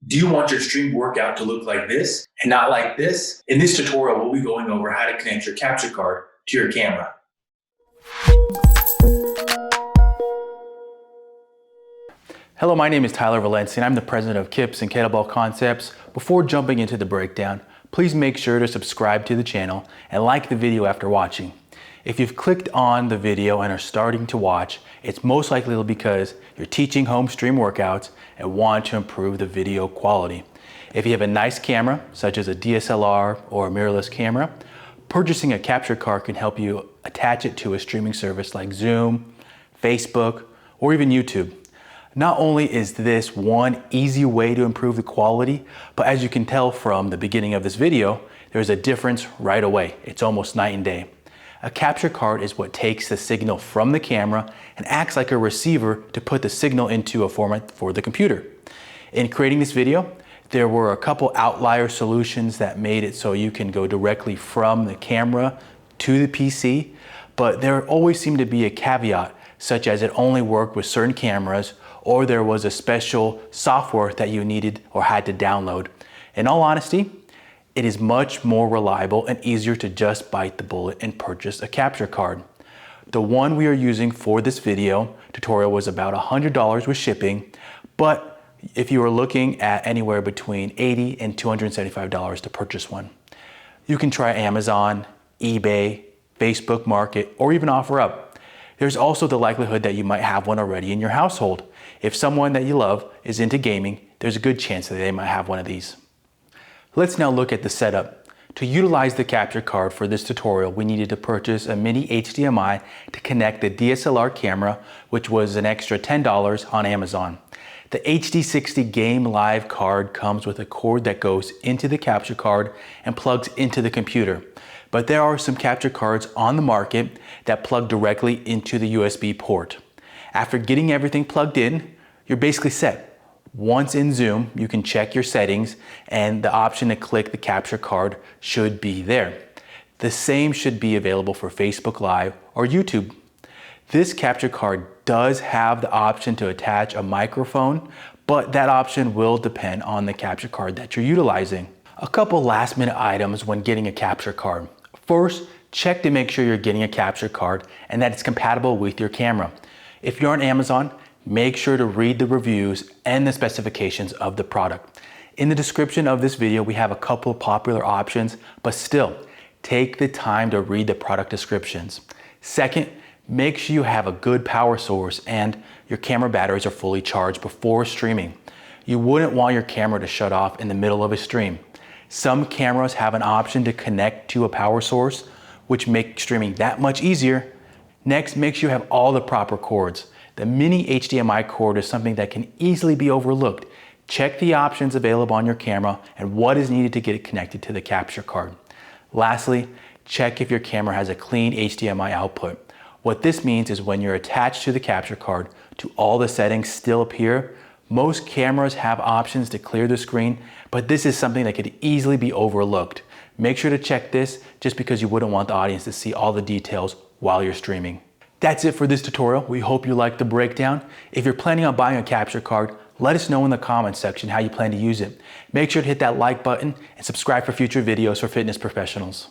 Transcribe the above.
Do you want your stream workout to look like this and not like this? In this tutorial, we'll be going over how to connect your capture card to your camera. Hello, my name is Tyler Valencia and I'm the president of KIPS and Kettlebell Concepts. Before jumping into the breakdown, please make sure to subscribe to the channel and like the video after watching. If you've clicked on the video and are starting to watch, it's most likely because you're teaching home stream workouts and want to improve the video quality. If you have a nice camera, such as a DSLR or a mirrorless camera, purchasing a capture card can help you attach it to a streaming service like Zoom, Facebook, or even YouTube. Not only is this one easy way to improve the quality, but as you can tell from the beginning of this video, there's a difference right away. It's almost night and day. A capture card is what takes the signal from the camera and acts like a receiver to put the signal into a format for the computer. In creating this video, there were a couple outlier solutions that made it so you can go directly from the camera to the PC, but there always seemed to be a caveat, such as it only worked with certain cameras, or there was a special software that you needed or had to download. In all honesty, it is much more reliable and easier to just bite the bullet and purchase a capture card. The one we are using for this video tutorial was about $100 with shipping, but if you are looking at anywhere between $80 and $275 to purchase one. You can try Amazon, eBay, Facebook Market, or even OfferUp. There's also the likelihood that you might have one already in your household. If someone that you love is into gaming, there's a good chance that they might have one of these. Let's now look at the setup. To utilize the capture card for this tutorial, we needed to purchase a mini HDMI to connect the DSLR camera, which was an extra $10 on Amazon. The HD60 Game Live card comes with a cord that goes into the capture card and plugs into the computer. But there are some capture cards on the market that plug directly into the USB port. After getting everything plugged in, you're basically set. Once in Zoom, you can check your settings and the option to click the capture card should be there. The same should be available for Facebook Live or YouTube. This capture card does have the option to attach a microphone, but that option will depend on the capture card that you're utilizing. A couple last minute items when getting a capture card. First, check to make sure you're getting a capture card and that it's compatible with your camera. If you're on Amazon, make sure to read the reviews and the specifications of the product. In the description of this video, we have a couple popular options, but still, take the time to read the product descriptions. Second, make sure you have a good power source and your camera batteries are fully charged before streaming. You wouldn't want your camera to shut off in the middle of a stream. Some cameras have an option to connect to a power source, which makes streaming that much easier. Next, make sure you have all the proper cords. The mini HDMI cord is something that can easily be overlooked. Check the options available on your camera and what is needed to get it connected to the capture card. Lastly, check if your camera has a clean HDMI output. What this means is when you're attached to the capture card, do all the settings still appear? Most cameras have options to clear the screen, but this is something that could easily be overlooked. Make sure to check this just because you wouldn't want the audience to see all the details while you're streaming. That's it for this tutorial. We hope you liked the breakdown. If you're planning on buying a capture card, let us know in the comments section how you plan to use it. Make sure to hit that like button and subscribe for future videos for fitness professionals.